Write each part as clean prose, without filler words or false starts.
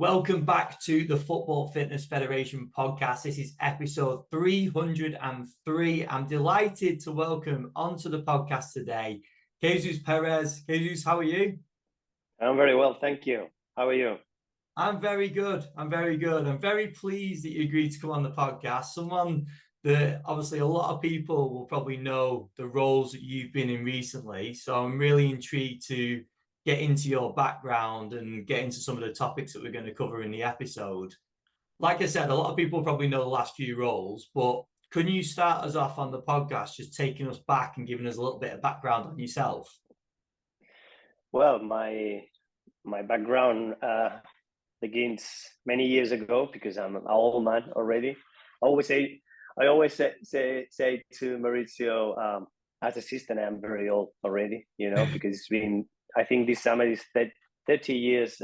Welcome back to the Football Fitness Federation podcast. This is episode 303. I'm delighted to welcome onto the podcast today, Jesus Perez. Jesus, how are you? I'm very well, thank you. How are you? I'm very good. I'm very pleased that you agreed to come on the podcast. Someone that obviously a lot of people will probably know the roles that you've been in recently. So I'm really intrigued to get into your background and get into some of the topics that we're going to cover in the episode. Like I said, a lot of people probably know the last few roles, but can you start us off on the podcast, just taking us back and giving us a little bit of background on yourself? Well, my background begins many years ago because I'm an old man already. I always say to Mauricio, as assistant, I'm very old already. Because it's been, I think this summer is 30 years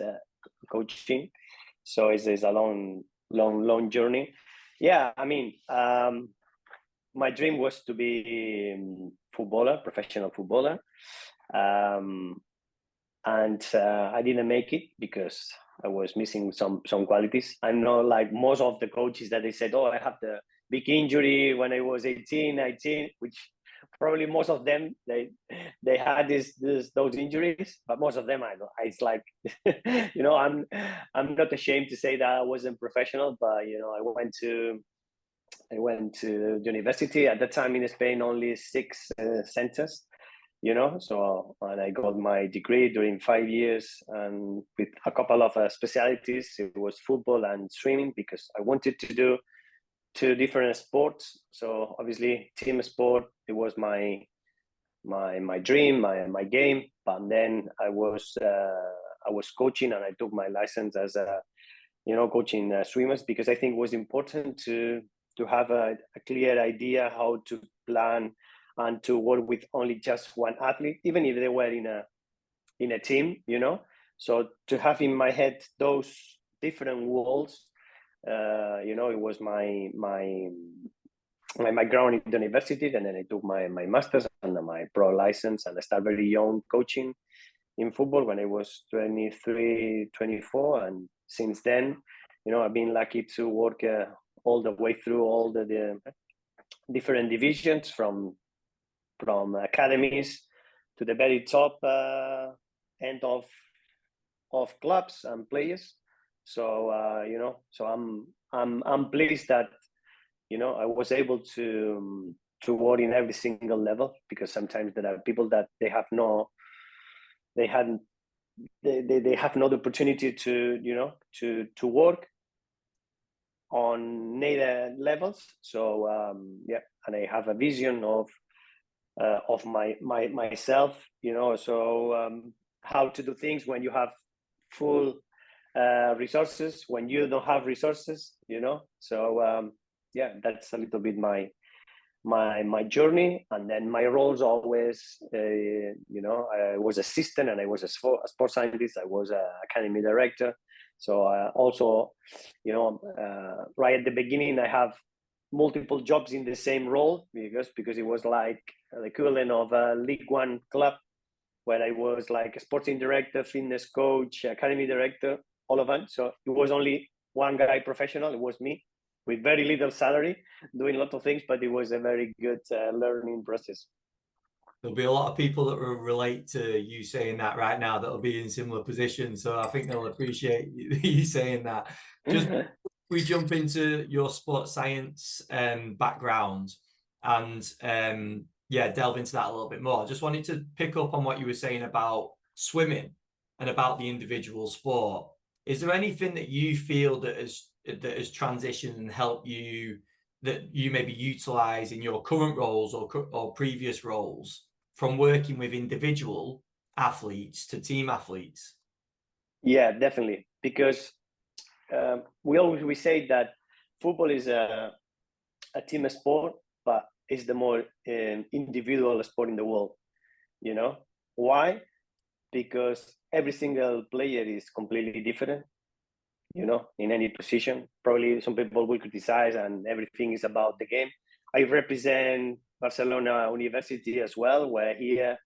coaching, so it's a long journey. Yeah, I mean, my dream was to be professional footballer. And I didn't make it because I was missing some qualities. I know, like most of the coaches, that they said, "Oh, I have the big injury when I was 18, 19," which probably most of them they had those injuries, but most of them it's like I'm not ashamed to say that I wasn't professional, but I went to university at that time in Spain, only 6 centers. And I got my degree during 5 years, and with a couple of specialties. It was football and swimming, because I wanted to do two different sports. So obviously team sport, it was my dream, my game. But then I was coaching, and I took my license as coaching swimmers, because I think it was important to have a clear idea how to plan and to work with only just one athlete, even if they were in a team. So to have in my head those different worlds, it was my ground in the university. And then I took my master's and my pro license, and I started very young coaching in football when I was 23, 24. And since then, I've been lucky to work all the way through all the different divisions, from academies to the very top end of clubs and players. So so I'm pleased that I was able to work in every single level, because sometimes there are people that they have no opportunity to work on neither levels. So and I have a vision of myself, so how to do things when you have full resources, when you don't have resources, so that's a little bit my journey. And then my roles always, I was assistant, and I was a sports scientist, I was an academy director. So also, right at the beginning, I have multiple jobs in the same role, because it was like the equivalent of a League One club, where I was like a sporting director, fitness coach, academy director, all of them. So it was only one guy professional. It was me, with very little salary, doing a lot of things, but it was a very good learning process. There'll be a lot of people that will relate to you saying that right now, that'll be in similar positions. So I think they'll appreciate you saying that. Just we jump into your sports science background and delve into that a little bit more. I just wanted to pick up on what you were saying about swimming and about the individual sport. Is there anything that you feel that has transitioned and helped you, that you maybe utilize in your current roles or previous roles, from working with individual athletes to team athletes? Yeah, definitely. Because we say that football is a team sport, but it's the more individual sport in the world. Why? Because every single player is completely different, in any position. Probably some people will criticize, and everything is about the game. I represent Barcelona University as well, where here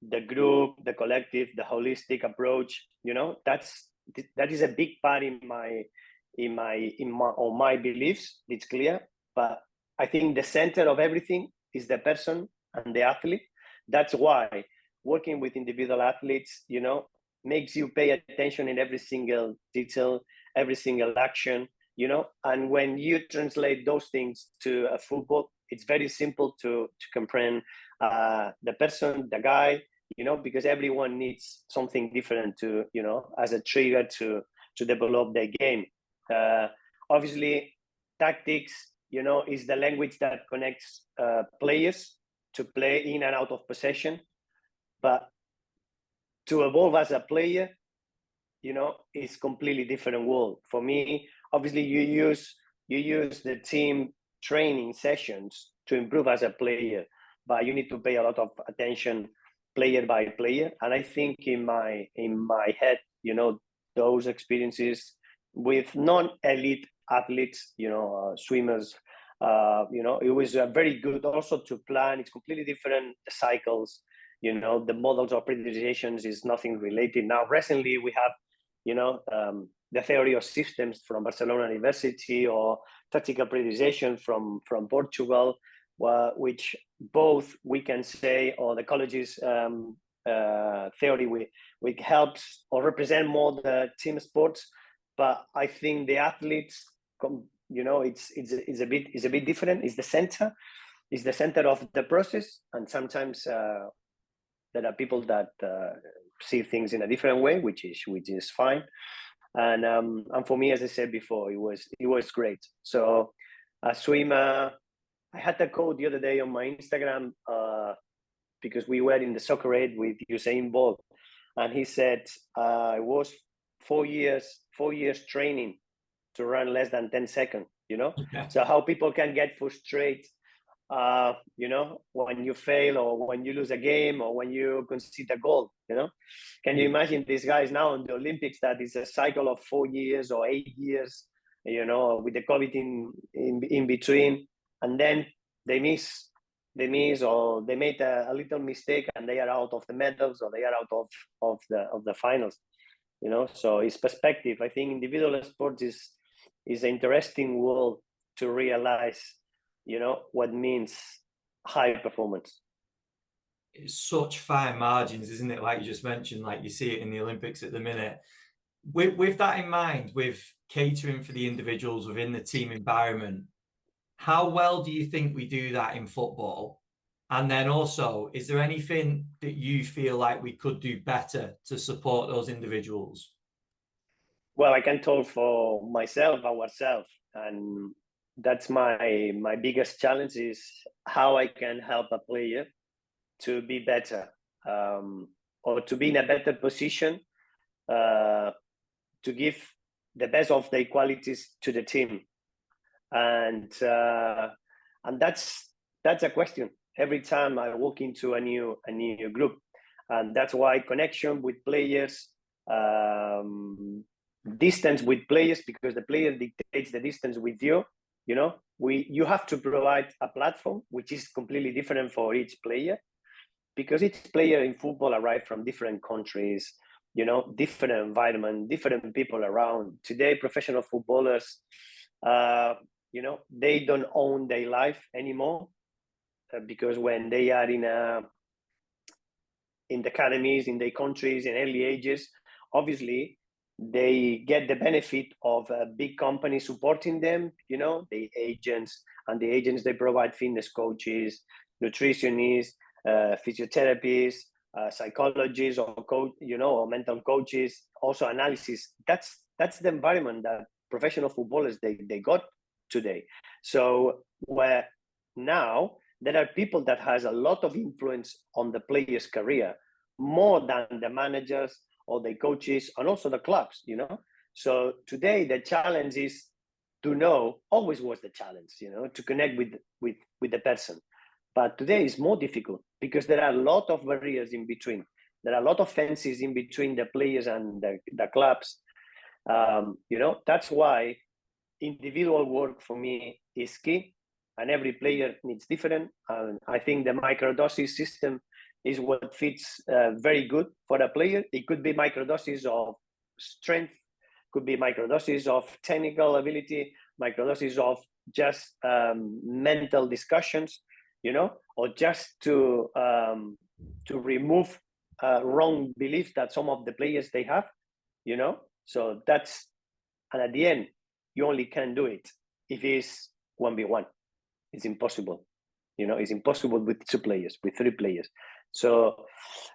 the group, the collective, the holistic approach, that's that is a big part in my beliefs. It's clear, but I think the center of everything is the person and the athlete. That's why working with individual athletes, makes you pay attention in every single detail, every single action, and when you translate those things to a football, it's very simple to comprehend the person, the guy, because everyone needs something different to, as a trigger to develop their game. Obviously, tactics, is the language that connects players to play in and out of possession. But to evolve as a player, is completely different world. For me, obviously, you use the team training sessions to improve as a player, but you need to pay a lot of attention player by player. And I think in my head, those experiences with non-elite athletes, swimmers, it was very good also to plan. It's completely different cycles. The models of periodizations is nothing related. Now, recently we have, the theory of systems from Barcelona University, or tactical periodization from Portugal, which both we can say, or the college's theory, which helps or represent more the team sports. But I think the athletes, it's a bit different. It's the center of the process, and sometimes there are people that see things in a different way, which is fine. And for me, as I said before, it was great. So a swimmer, I had a quote the other day on my Instagram because we were in the soccer aid with Usain Bolt, and he said it was 4 years training to run less than 10 seconds. Yeah. So how people can get frustrated, when you fail, or when you lose a game, or when you concede a goal. Can you imagine these guys now in the Olympics, that is a cycle of 4 years or 8 years, with the COVID in between, and then they miss, or they made a little mistake and they are out of the medals, or they are out of the finals. So it's perspective. I think individual sports is an interesting world to realize, what means high performance. It's such fine margins, isn't it? Like you just mentioned, like you see it in the Olympics at the minute. With that in mind, with catering for the individuals within the team environment, how well do you think we do that in football? And then also, is there anything that you feel like we could do better to support those individuals? Well, I can talk for ourselves, and that's my biggest challenge, is how I can help a player to be better, or to be in a better position, to give the best of their qualities to the team. And that's a question every time I walk into a new group. And that's why connection with players, distance with players, because the player dictates the distance with you. You have to provide a platform which is completely different for each player, because each player in football arrive from different countries, different environment, different people around. Today, professional footballers, they don't own their life anymore, because when they are in the academies, in their countries, in early ages, obviously they get the benefit of a big company supporting them, the agents, and the agents, they provide fitness coaches, nutritionists, physiotherapists, psychologists, or or mental coaches, also analysis. That's the environment that professional footballers they got today. So where now there are people that has a lot of influence on the player's career, more than the managers or the coaches, and also the clubs. So today the challenge is to know, always was the challenge, to connect with the person. But today is more difficult, because there are a lot of barriers in between. There are a lot of fences in between the players and the clubs. That's why individual work for me is key, and every player needs different. And I think the microdosing system is what fits very good for a player. It could be microdoses of strength, could be microdoses of technical ability, microdoses of just mental discussions, you know, or just to remove wrong beliefs that some of the players they have, you know. So that's, and at the end, you only can do it if it's 1v1. It's impossible, you know. It's impossible with 2 players, with 3 players. So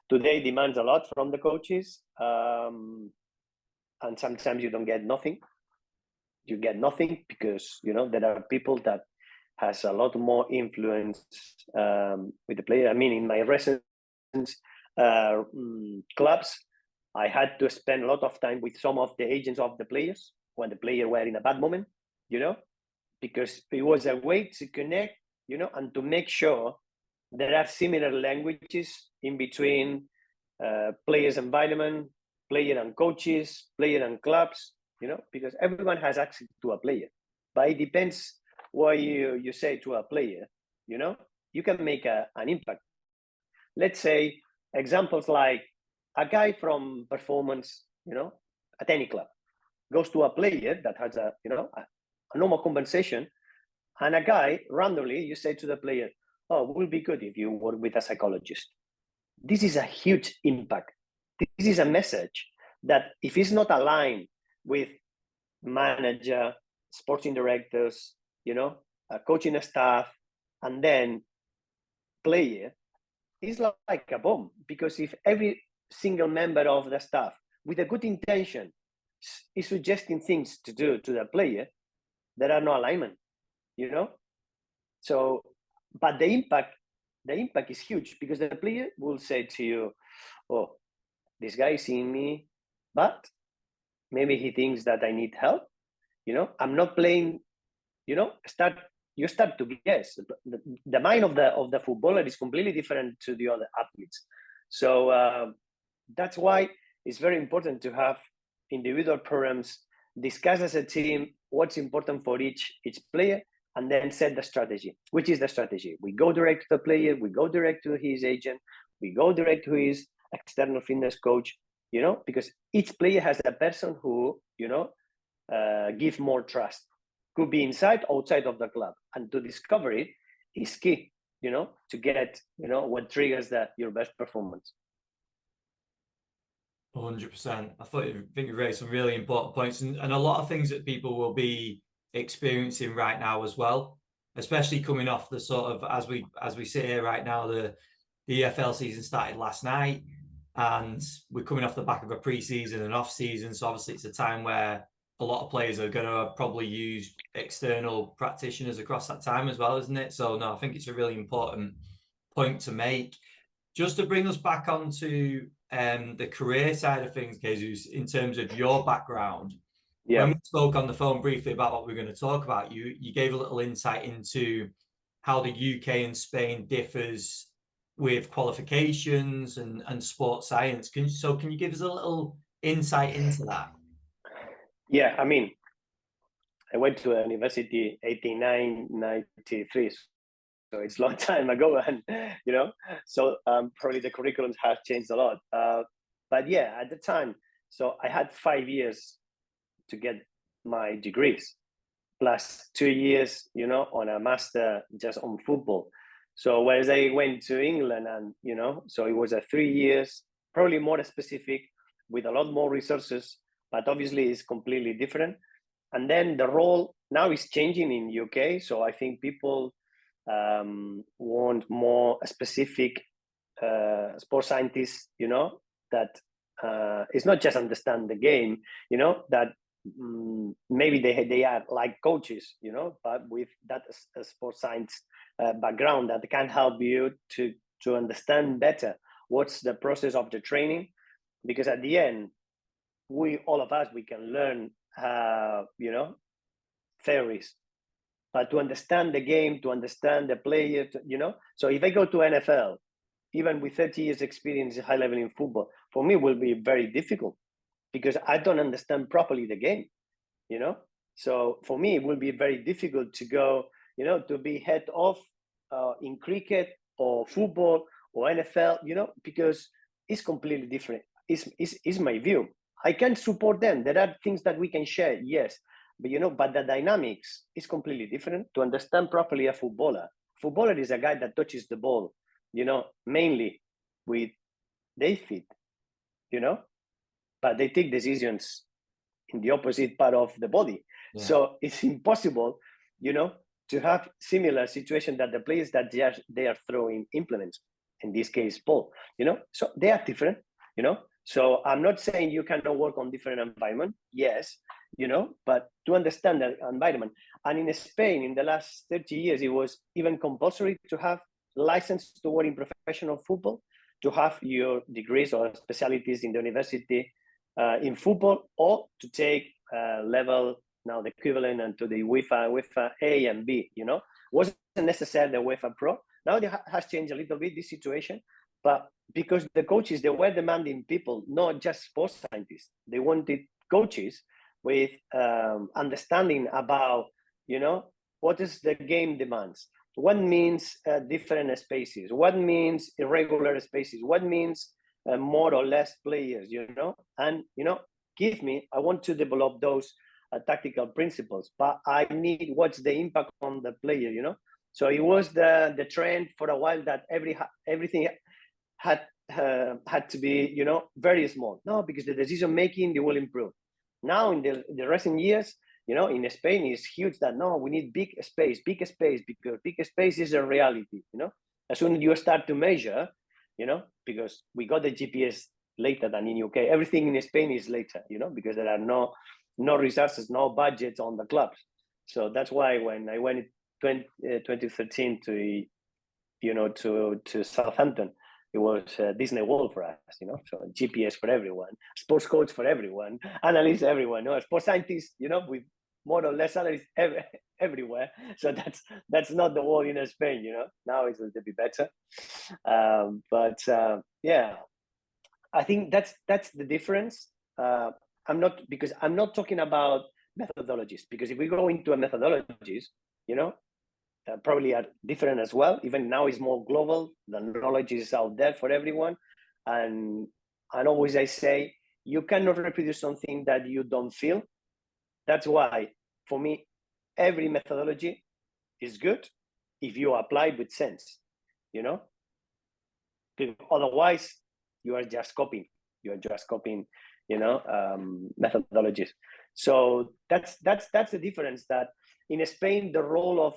today demands a lot from the coaches, and sometimes you don't get nothing. You get nothing because, you know, there are people that has a lot more influence with the player. I mean, in my recent clubs, I had to spend a lot of time with some of the agents of the players when the player were in a bad moment, you know, because it was a way to connect, you know, and to make sure there are similar languages in between players' environment, player and coaches, player and clubs, you know, because everyone has access to a player. But it depends what you say to a player, you know. You can make an impact. Let's say examples like a guy from performance, you know, at any club, goes to a player that has a, you know, a normal conversation, and a guy randomly, you say to the player, oh, it would be good if you work with a psychologist. This is a huge impact. This is a message that if it's not aligned with manager, sporting directors, you know, coaching staff, and then player, it's like a bomb. Because if every single member of the staff with a good intention is suggesting things to do to the player, there are no alignment, you know. So, but the impact is huge, because the player will say to you, oh, this guy is seeing me, but maybe he thinks that I need help, you know. I'm not playing, you know. You start to guess. The mind of the footballer is completely different to the other athletes. So that's why it's very important to have individual programs, discuss as a team what's important for each player, and then set the strategy. Which is the strategy? We go direct to the player, we go direct to his agent, we go direct to his external fitness coach, you know, because each player has a person who, you know, give more trust. Could be inside, outside of the club. And to discover it is key, you know, to get, you know, what triggers your best performance. 100%. I think you raised some really important points, and a lot of things that people will be experiencing right now as well, especially coming off the sort of, as we sit here right now, the EFL season started last night, and we're coming off the back of a pre-season and off-season. So obviously it's a time where a lot of players are going to probably use external practitioners across that time as well, isn't it? So no, I think it's a really important point to make. Just to bring us back onto the career side of things, Jesus, in terms of your background. Yeah. When we spoke on the phone briefly about what we're going to talk about, you gave a little insight into how the UK and Spain differs with qualifications and sports science. Can you give us a little insight into that? Yeah, I mean, I went to a university 89, 93. So it's a long time ago, and you know, so probably the curriculums have changed a lot. But yeah, at the time, so I had 5 years to get my degrees, plus 2 years, you know, on a master just on football. So whereas I went to England, and you know, so it was a 3 years, probably more specific, with a lot more resources, but obviously it's completely different. And then the role now is changing in UK. So I think people want more specific sports scientists, you know, that it's not just understand the game, you know, that maybe they are like coaches, you know, but with that sports science background that can help you to understand better what's the process of the training. Because at the end, all of us, we can learn, you know, theories, but to understand the game, to understand the player, you know. So if I go to NFL, even with 30 years experience high level in football, for me it will be very difficult, because I don't understand properly the game, you know. So for me it will be very difficult to go, you know, to be head of in cricket or football or NFL, you know, because it's completely different. It's my view. I can support them. There are things that we can share, yes. But, but the dynamics is completely different. To understand properly a footballer is a guy that touches the ball, mainly with their feet, but they take decisions in the opposite part of the body. Yeah. So it's impossible, to have similar situation that the players that they are throwing implements, in this case, ball, so they are different, So I'm not saying you cannot work on different environment. Yes, but to understand the environment. And in Spain, in the last 30 years, it was even compulsory to have license to work in professional football, to have your degrees or specialties in the university in football, or to take level, now the equivalent and to the UEFA A and B, wasn't necessarily the UEFA Pro. Now it has changed a little bit, this situation, but because the coaches, they were demanding people, not just sports scientists. They wanted coaches with understanding about, what is the game demands, what means different spaces, what means irregular spaces, what means more or less players, and, I want to develop those tactical principles, but I need what's the impact on the player, So it was the trend for a while that everything had to be, very small. No, because the decision making, they will improve. Now in the recent years, in Spain is huge that no, we need big space, because big space is a reality, As soon as you start to measure, because we got the GPS later than in UK, everything in Spain is later, because there are no resources, no budgets on the clubs. So that's why when I went in 2013 to, to Southampton, it was Disney World for us, so GPS for everyone, sports coach for everyone, analysts, everyone, sports scientists, with more or less salaries everywhere. So that's not the world in Spain, Now it's a little bit better. Yeah, I think that's the difference. I'm not talking about methodologies, because if we go into a methodologies, probably are different as well. Even now it's more global. The knowledge is out there for everyone. And always I say, you cannot reproduce something that you don't feel. That's why, for me, every methodology is good if you apply it with sense, Otherwise, you are just copying. Methodologies. So that's the difference, that in Spain, the role of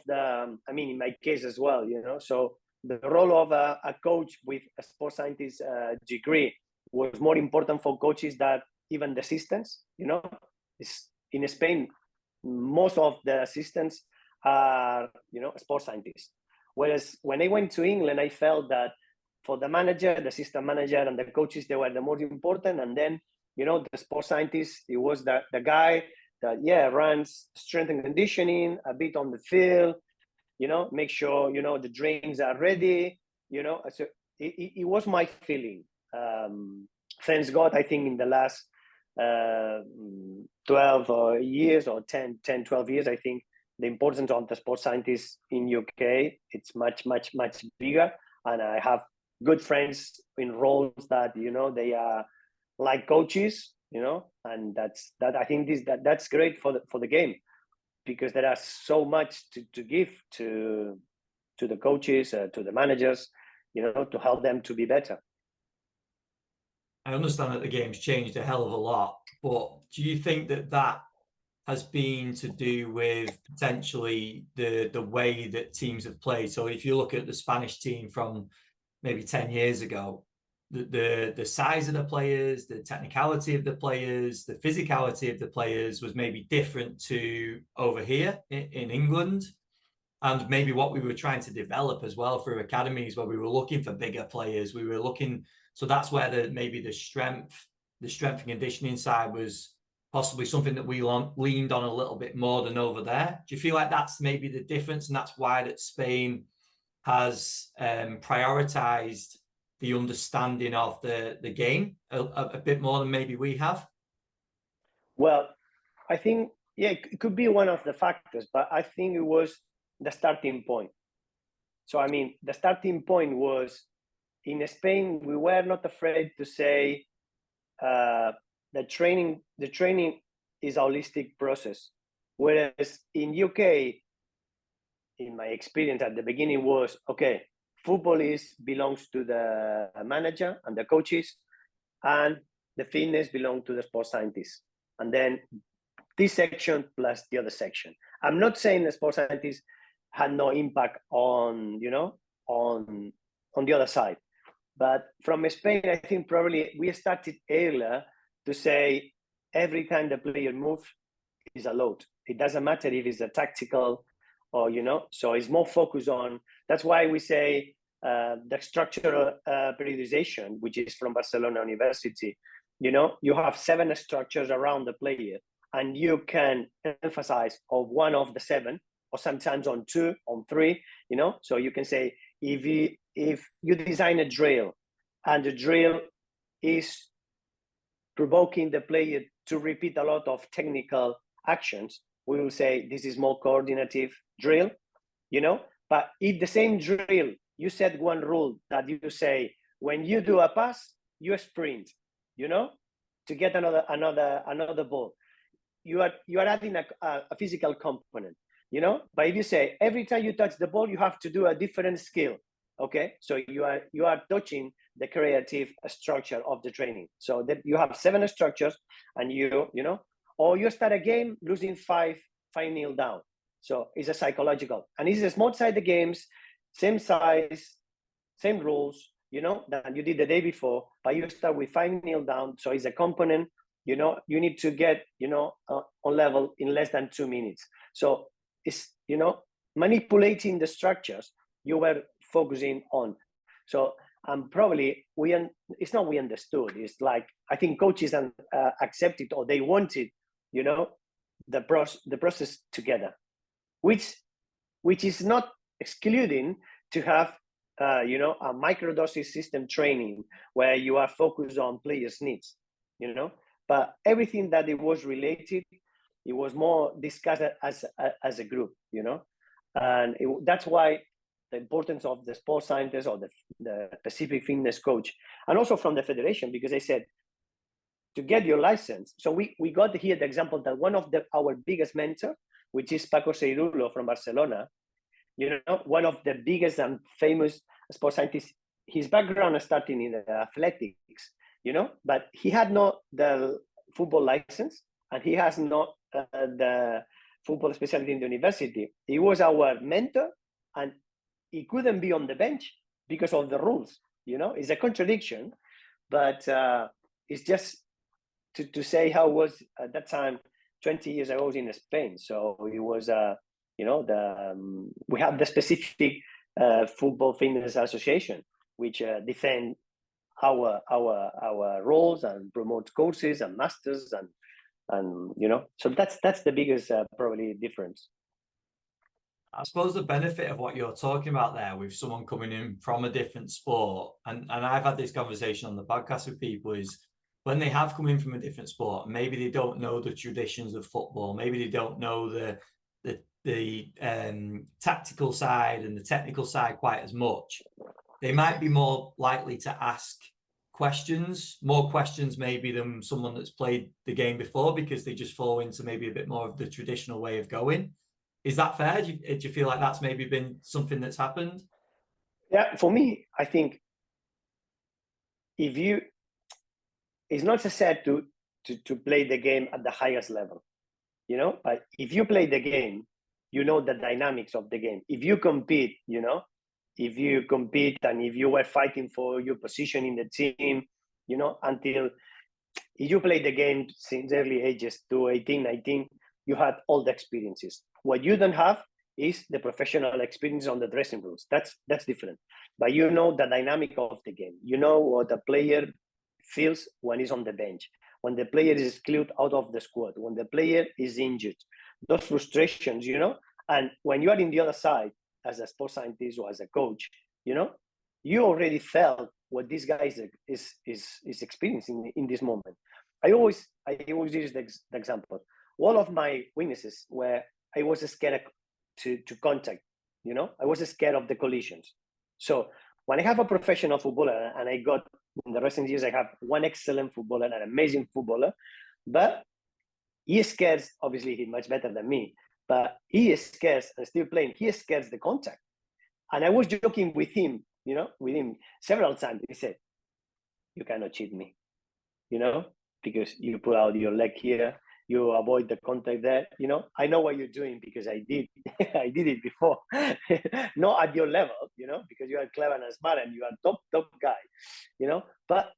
in my case as well, so the role of a coach with a sports scientist degree was more important for coaches than even the assistants, in Spain, most of the assistants are, sports scientists. Whereas when I went to England, I felt that for the manager, the assistant manager, and the coaches, they were the most important. And then, the sports scientist, it was the guy that, runs strength and conditioning, a bit on the field, make sure, the drains are ready, So it was my feeling. Thanks God, I think in the last 12 years or 10, 12 years, I think the importance of the sports scientists in UK, it's much, much, much bigger. And I have good friends in roles that, they are like coaches, and I think that's great for the game, because there are so much to give to the coaches, to the managers, to help them to be better. I understand that the game's changed a hell of a lot, but do you think that has been to do with potentially the way that teams have played? So if you look at the Spanish team from maybe 10 years ago, the size of the players, the technicality of the players, the physicality of the players was maybe different to over here in England. And maybe what we were trying to develop as well through academies, where we were looking for bigger players. We were looking, so that's where maybe the strength and conditioning side was possibly something that we leaned on a little bit more than over there. Do you feel like that's maybe the difference, and that's why that Spain has prioritized the understanding of the game a bit more than maybe we have? Well, I think, it could be one of the factors, but I think it was the starting point. So, the starting point was, in Spain, we were not afraid to say, the training is a holistic process. Whereas in UK, in my experience at the beginning was, okay, football belongs to the manager and the coaches, and the fitness belongs to the sports scientists. And then this section plus the other section. I'm not saying the sports scientists had no impact on, on the other side. But from Spain, I think probably we started earlier to say every time the player moves is a load. It doesn't matter if it's a tactical or, so it's more focused on, that's why we say the structural periodization, which is from Barcelona University. You have 7 structures around the player, and you can emphasize on one of the 7, or sometimes on 2, on 3, so you can say, if you design a drill and the drill is provoking the player to repeat a lot of technical actions, we will say this is more coordinative drill, but if the same drill, you set one rule that you say, when you do a pass, you sprint, to get another ball. You are adding a physical component, but if you say every time you touch the ball, you have to do a different skill. Okay, so you are touching the creative structure of the training. So that you have 7 structures, and or you start a game losing 5-0 down. So it's a psychological, and it's a small-sided games, same size, same rules, that you did the day before, but you start with 5-0 down. So it's a component, you need to get, on level in less than 2 minutes. So it's, manipulating the structures you were focusing on. So probably it's not we understood. It's like, I think coaches accepted, or they wanted, the process together, which is not excluding to have, a microdosage system training where you are focused on players' needs, but everything that it was related, it was more discussed as a group, and that's why the importance of the sports scientist or the specific fitness coach, and also from the federation, because they said, to get your license. So we got here the example that one of our biggest mentor, which is Paco Seirulo from Barcelona, one of the biggest and famous sports scientists. His background is starting in athletics, but he had not the football license, and he has not the football specialty in the university. He was our mentor, and he couldn't be on the bench because of the rules. It's a contradiction, but it's just to say how it was at that time, 20 years ago in Spain. So it was, we have the specific Football Fitness Association, which defend our roles and promote courses and masters and so that's the biggest probably difference. I suppose the benefit of what you're talking about there with someone coming in from a different sport, and I've had this conversation on the podcast with people, is when they have come in from a different sport, maybe they don't know the traditions of football, maybe they don't know the tactical side and the technical side quite as much. They might be more likely to ask more questions maybe than someone that's played the game before, because they just fall into maybe a bit more of the traditional way of going. Is that fair? Do you feel like that's maybe been something that's happened? Yeah, for me, I think it's not necessary to play the game at the highest level, but if you play the game, the dynamics of the game. If you compete, and if you were fighting for your position in the team, until if you play the game since early ages to 18, 19, you had all the experiences. What you don't have is the professional experience on the dressing rooms. That's different. But the dynamic of the game. What the player feels when he's on the bench, when the player is excluded out of the squad, when the player is injured. Those frustrations, and when you are in the other side as a sports scientist or as a coach, you already felt what this guy is experiencing in this moment. I always use the example. One of my weaknesses where I was scared to contact, I was scared of the collisions. So when I have a professional footballer and I got In the recent years, I have one excellent footballer, an amazing footballer, but he scares, obviously he's much better than me, but he scares and still playing, he scares the contact. And I was joking with him, several times. He said, you cannot cheat me, because you put out your leg here, you avoid the contact there, I know what you're doing because I did I did it before. Not at your level, because you are clever and smart and you are top guy, but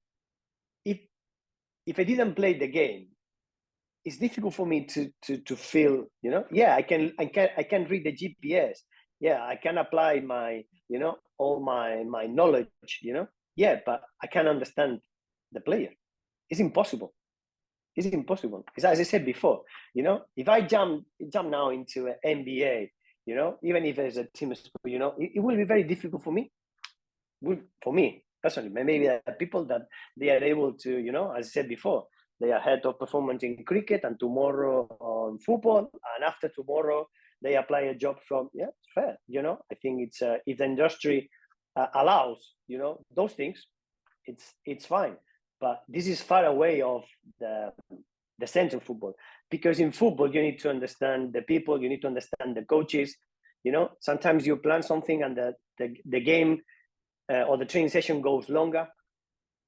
if I didn't play the game, it's difficult for me to feel, I can read the GPS, I can apply my, all my knowledge, but I can't understand the player. It's impossible. It's impossible. Because as I said before, if I jump now into an NBA, even if there's a team sport, it will be very difficult for me. For me personally, maybe there are people that they are able to, as I said before, they are head of performance in cricket and tomorrow on football, and after tomorrow they apply a job from fair. I think it's if the industry allows, those things, it's fine. But this is far away of the sense of football, because in football you need to understand the people, you need to understand the coaches. Sometimes you plan something and the game or the training session goes longer.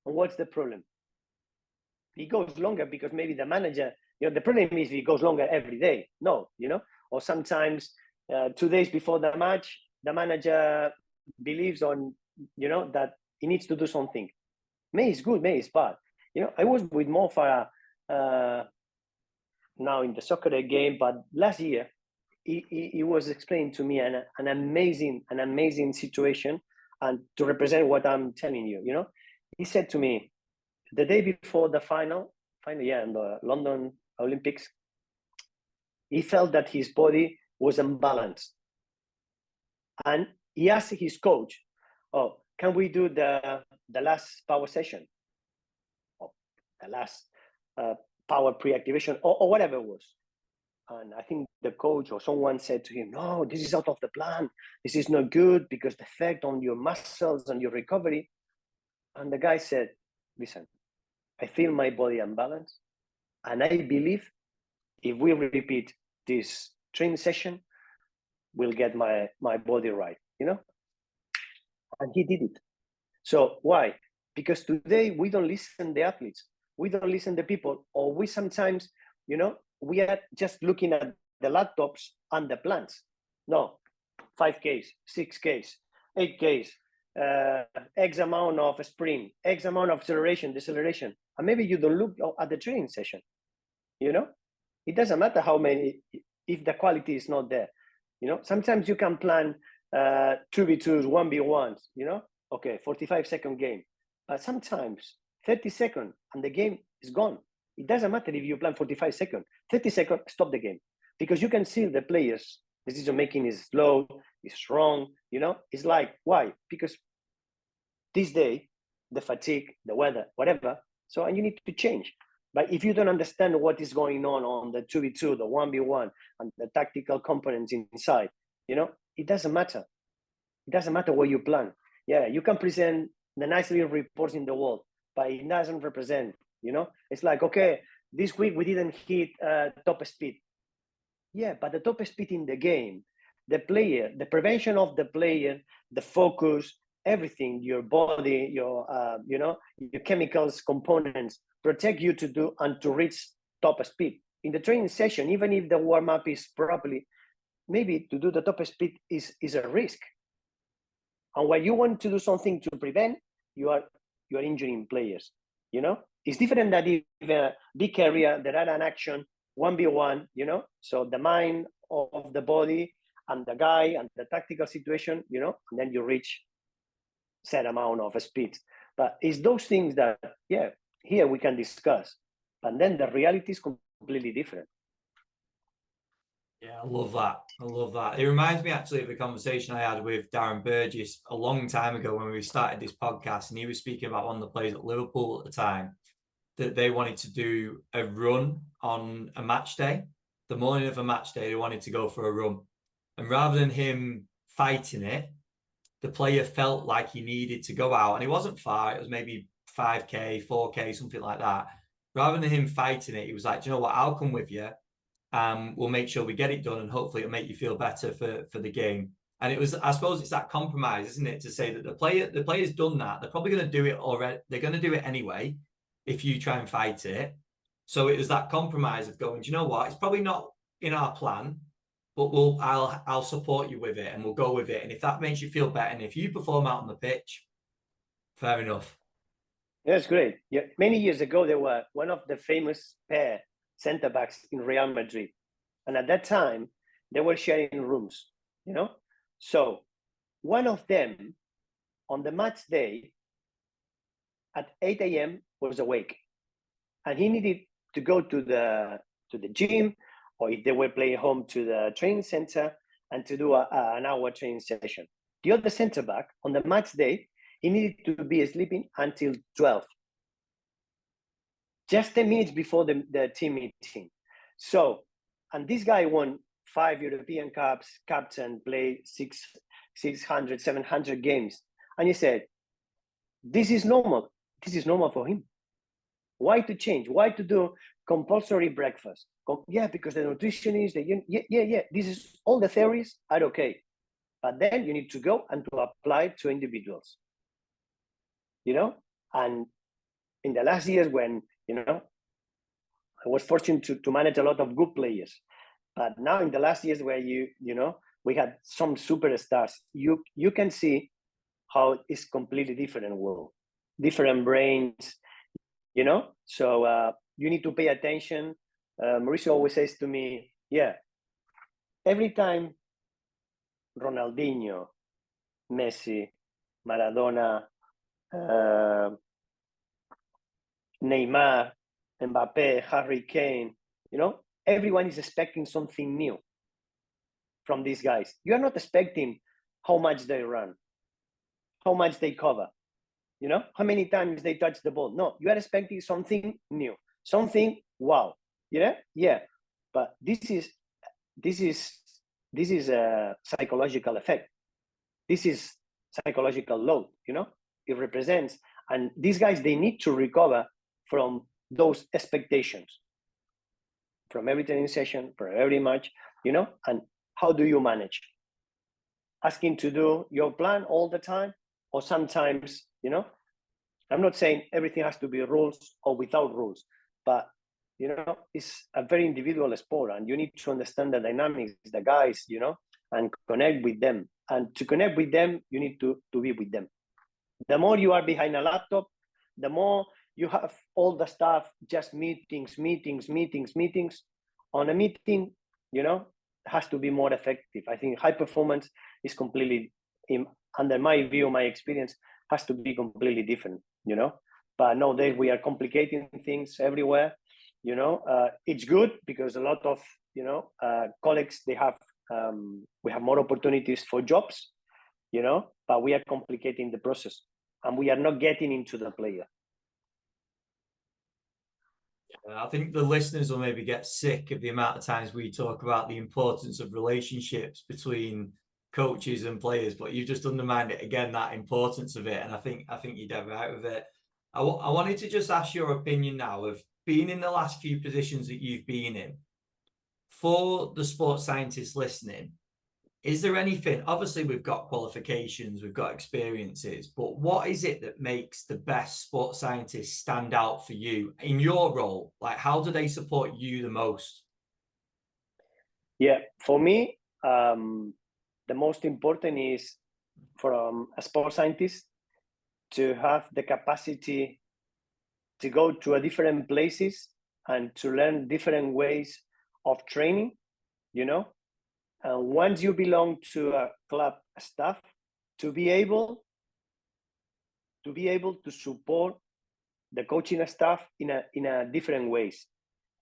And what's the problem? It goes longer because maybe the manager, the problem is it goes longer every day. No, or sometimes 2 days before the match, the manager believes on, that he needs to do something. May is good, May is bad. I was with Mo Farah now in the soccer game, but last year he was explaining to me an amazing situation, and to represent what I'm telling you, he said to me the day before the final in the London Olympics, he felt that his body was unbalanced, and he asked his coach, "Oh, can we do the last power session, or the last power pre-activation, or whatever it was?" And I think the coach or someone said to him, "No, this is out of the plan. This is not good because the effect on your muscles and your recovery." And the guy said, "Listen, I feel my body unbalanced, and I believe if we repeat this training session, we'll get my body right, And he did it. So why? Because today we don't listen to the athletes, we don't listen to people, or we sometimes, we are just looking at the laptops and the plans. No, 5Ks, 6Ks, 8Ks, X amount of sprint, X amount of acceleration, deceleration. And maybe you don't look at the training session, It doesn't matter how many, if the quality is not there. Sometimes you can plan 2v2s, 1v1s, okay, 45-second game. But sometimes 30 seconds and the game is gone. It doesn't matter if you plan 45 seconds, 30 seconds, stop the game. Because you can see the players, decision making is slow, is wrong, It's like, why? Because this day, the fatigue, the weather, whatever, so you need to change. But if you don't understand what is going on the 2v2, the 1v1, and the tactical components inside, it doesn't matter. It doesn't matter what you plan. Yeah, you can present the nicest reports in the world, but it doesn't represent, It's like, okay, this week we didn't hit top speed. Yeah, but the top speed in the game, the player, the prevention of the player, the focus, everything, your body, your chemicals, components, protect you to do and to reach top speed. In the training session, even if the warm-up is properly, maybe to do the top speed is a risk. And when you want to do something to prevent, you are injuring players. It's different that if a big area, there are an action, 1v1, so the mind of the body and the guy and the tactical situation, and then you reach set amount of speed. But it's those things that, here we can discuss. And then the reality is completely different. Yeah, I love that. I love that. It reminds me actually of the conversation I had with Darren Burgess a long time ago when we started this podcast, and he was speaking about one of the players at Liverpool at the time, that they wanted to do a run on a match day. The morning of a match day, they wanted to go for a run. And rather than him fighting it, the player felt like he needed to go out, and it wasn't far. It was maybe 5K, 4K, something like that. Rather than him fighting it, he was like, do you know what? I'll come with you. We'll make sure we get it done, and hopefully it'll make you feel better for the game. And it was, I suppose, it's that compromise, isn't it, to say that the player's done that. They're probably going to do it already. They're going to do it anyway if you try and fight it. So it was that compromise of going, do you know what? It's probably not in our plan, but I'll support you with it, and we'll go with it. And if that makes you feel better, and if you perform out on the pitch, fair enough. That's great. Yeah, many years ago, there were one of the famous pair center backs in Real Madrid, and at that time they were sharing rooms. So one of them on the match day at 8 a.m. was awake, and he needed to go to the gym, or if they were playing home, to the training center, and to do an hour training session. The other center back on the match day, he needed to be sleeping until 12, just 10 minutes before the team meeting. So, and this guy won 5 European Cups, captain, played 600, 700 games. And he said, this is normal. This is normal for him. Why to change? Why to do compulsory breakfast? Yeah, because the nutritionist, yeah. This is all the theories are okay. But then you need to go and to apply to individuals. And in the last years when, I was fortunate to manage a lot of good players. But now in the last years where we had some superstars, you can see how it's completely different world, different brains, So you need to pay attention. Mauricio always says to me, every time Ronaldinho, Messi, Maradona, Neymar, Mbappe, Harry Kane, everyone is expecting something new from these guys. You are not expecting how much they run, how much they cover, how many times they touch the ball. No, you are expecting something new, something wow. Yeah. But this is a psychological effect. This is psychological load, it represents. And these guys, they need to recover from those expectations, from every training session, from every match, and how do you manage? Asking to do your plan all the time, or sometimes, I'm not saying everything has to be rules or without rules, but, it's a very individual sport, and you need to understand the dynamics, the guys, and connect with them. And to connect with them, you need to be with them. The more you are behind a laptop, the more you have all the stuff, just meetings. On a meeting, has to be more effective. I think high performance is completely, under my view, my experience, has to be completely different, But nowadays we are complicating things everywhere, It's good because a lot of, colleagues, we have more opportunities for jobs, but we are complicating the process, and we are not getting into the player. I think the listeners will maybe get sick of the amount of times we talk about the importance of relationships between coaches and players, but you just undermined it again, that importance of it. And I think you're dead right with it. I wanted to just ask your opinion now of being in the last few positions that you've been in. For the sports scientists listening, is there anything, obviously we've got qualifications, we've got experiences, but what is it that makes the best sports scientists stand out for you in your role? Like, how do they support you the most? Yeah, for me, the most important is from a sports scientist to have the capacity to go to a different places and to learn different ways of training, And once you belong to a club staff, to be able to support the coaching staff in a different ways,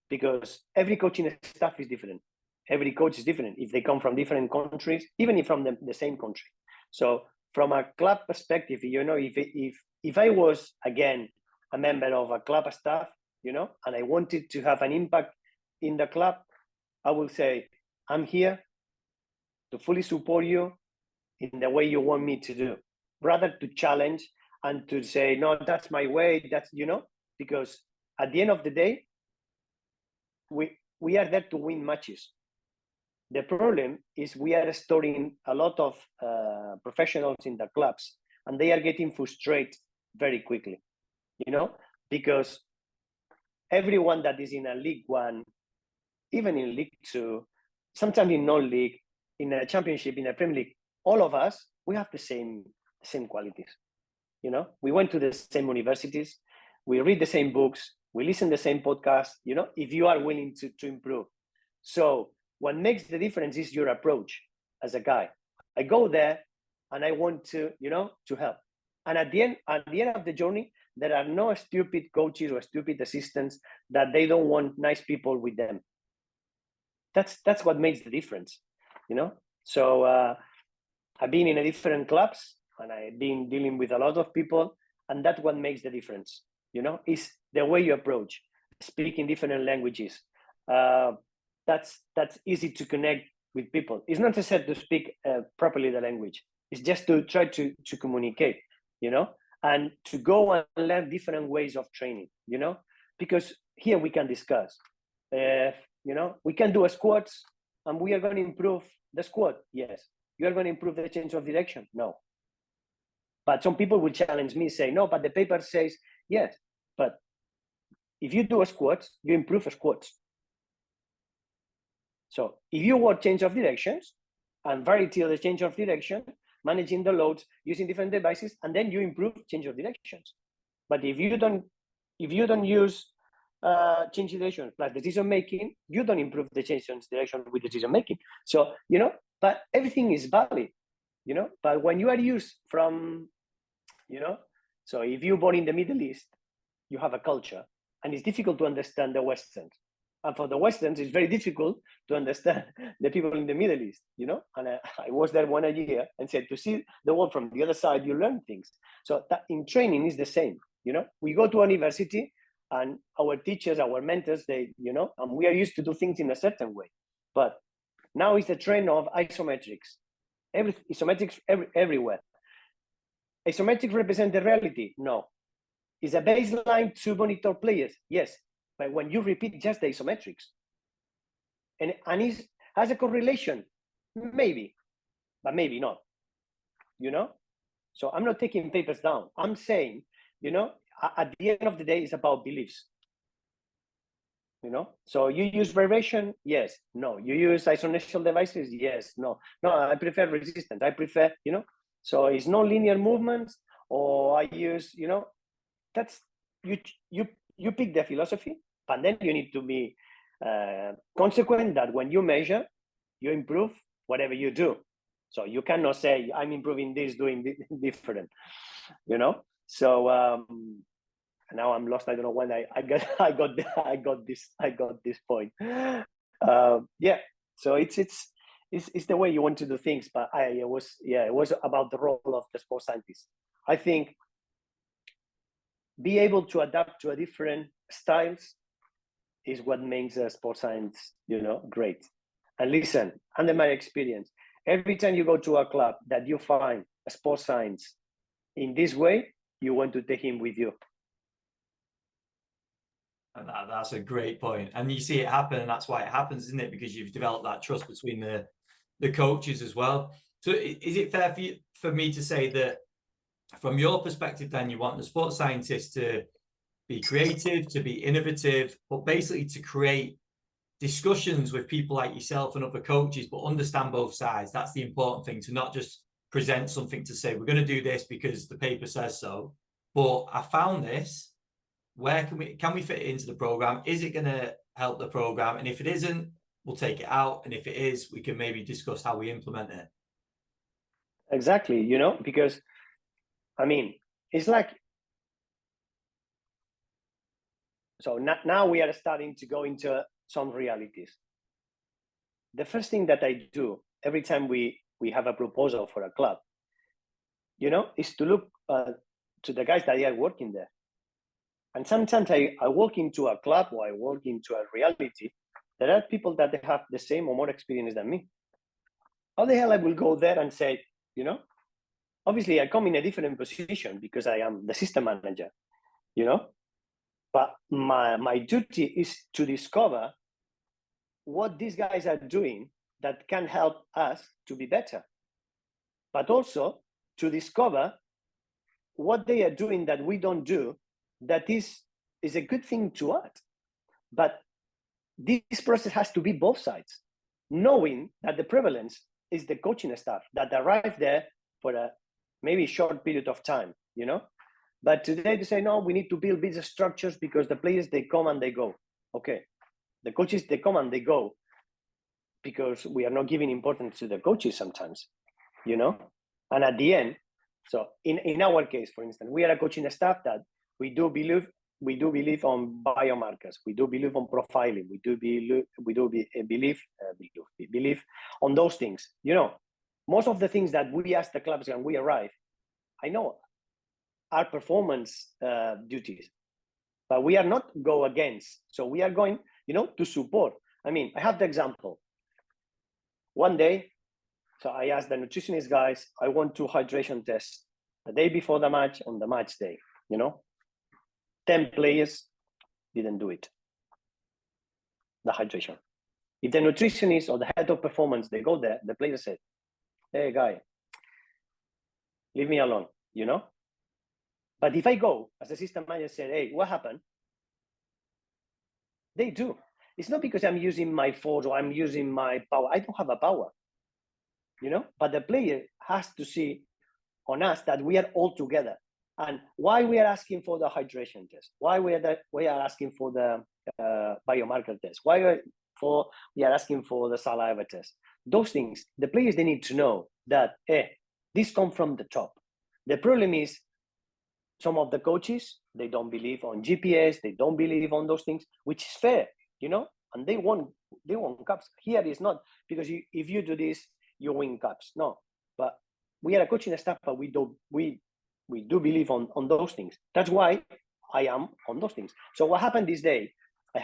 because every coaching staff is different. Every coach is different if they come from different countries, even if from the same country. So from a club perspective, if I was again a member of a club staff, and I wanted to have an impact in the club, I will say, I'm here to fully support you in the way you want me to do, rather to challenge and to say, no, that's my way, that's, you know, because at the end of the day, we are there to win matches. The problem is we are storing a lot of professionals in the clubs, and they are getting frustrated very quickly, you know, because everyone that is in a League One, even in League Two, sometimes in non-league, in a championship, in a Premier League, all of us, we have the same qualities. You know, we went to the same universities, we read the same books, we listen to the same podcasts, you know, if you are willing to improve. So what makes the difference is your approach as a guy. I go there and I want to, you know, to help. And at the end of the journey, there are no stupid coaches or stupid assistants that they don't want nice people with them. That's what makes the difference, you know. So I've been in a different clubs and I've been dealing with a lot of people, and that's what makes the difference, you know, is the way you approach, speaking different languages. That's easy to connect with people. It's not necessary to speak properly the language. It's just to try to communicate, you know, and to go and learn different ways of training, you know, because here we can discuss, you know, we can do a squats and we are going to improve the squat. Yes. You are going to improve the change of direction? No. But some people will challenge me, say, no, but the paper says, yes. But if you do a squat, you improve a squat. So if you want change of directions and variety of the change of direction, managing the loads, using different devices, and then you improve change of directions. But if you don't use change direction plus decision making, you don't improve the change of direction with decision making. So, you know, but everything is valid, you know. But when you are used from, you know, so if you're born in the Middle East, you have a culture, and it's difficult to understand the Westerns. And for the Westerns, it's very difficult to understand the people in the Middle East, you know. And I was there 1 year and said, to see the world from the other side, you learn things. So that in training is the same, you know. We go to university and our teachers, our mentors, they, you know, and we are used to do things in a certain way. But now it's the trend of isometrics. Isometrics everywhere. Isometrics represent the reality? No. Is a baseline to monitor players? Yes. But when you repeat just the isometrics, and it has a correlation, maybe, but maybe not, you know? So I'm not taking papers down. I'm saying, you know, at the end of the day, it's about beliefs, you know? So you use vibration? Yes. No. You use isometric devices? Yes. No. No, I prefer resistance. I prefer, you know? So it's no linear movements, or I use, you know, that's, you pick the philosophy, but then you need to be consequent that when you measure, you improve whatever you do. So you cannot say, I'm improving this, doing different, you know? So now I'm lost. I don't know when I got this point. Yeah. So it's the way you want to do things, but it was about the role of the sports scientist. I think be able to adapt to a different styles is what makes sports science, you know, great. And listen, under my experience, every time you go to a club that you find a sports science in this way, you want to take him with you. And that's a great point. And you see it happen, and that's why it happens, isn't it? Because you've developed that trust between the coaches as well. So is it fair for me to say that from your perspective, then you want the sports scientist to be creative, to be innovative, but basically to create discussions with people like yourself and other coaches, but understand both sides? That's the important thing, to not just present something to say, we're going to do this because the paper says so, but I found this, where can we fit it into the program? Is it going to help the program? And if it isn't, we'll take it out. And if it is, we can maybe discuss how we implement it. Exactly, you know, because I mean, it's like, so now we are starting to go into some realities. The first thing that I do every time we have a proposal for a club, you know, is to look to the guys that are working there. And sometimes I walk into a club or I walk into a reality, there are people that they have the same or more experience than me. How the hell I will go there and say, you know, obviously I come in a different position because I am the system manager, you know, but my duty is to discover what these guys are doing that can help us to be better, but also to discover what they are doing that we don't do that is a good thing to add. But this process has to be both sides, knowing that the prevalence is the coaching staff that arrive there for a maybe short period of time, you know. But today they say, no, we need to build business structures because the players, they come and they go. Okay, the coaches, they come and they go because we are not giving importance to the coaches sometimes, you know. And at the end, so in our case, for instance, we are a coaching staff that we do believe on biomarkers. We do believe on profiling. We do believe on those things. You know, most of the things that we ask the clubs when we arrive, I know, are performance duties, but we are not go against. So we are going, you know, to support. I mean, I have the example. One day, so I asked the nutritionist guys, I want 2 hydration tests the day before the match, on the match day, you know. 10 players didn't do it, the hydration. If the nutritionist or the head of performance, they go there, the player said, hey, guy, leave me alone, you know? But if I go, as a system manager, said, hey, what happened? They do. It's not because I'm using my force or I'm using my power. I don't have a power, you know? But the player has to see on us that we are all together. And why we are asking for the hydration test, why we are asking for the biomarker test, why we are asking for the saliva test. Those things, the players, they need to know that, this comes from the top. The problem is some of the coaches, they don't believe on GPS, they don't believe on those things, which is fair, you know, and they want cups. Here is not because if you do this, you win cups. No, but we are a coaching staff, but we do believe on those things. That's why I am on those things. So what happened this day, I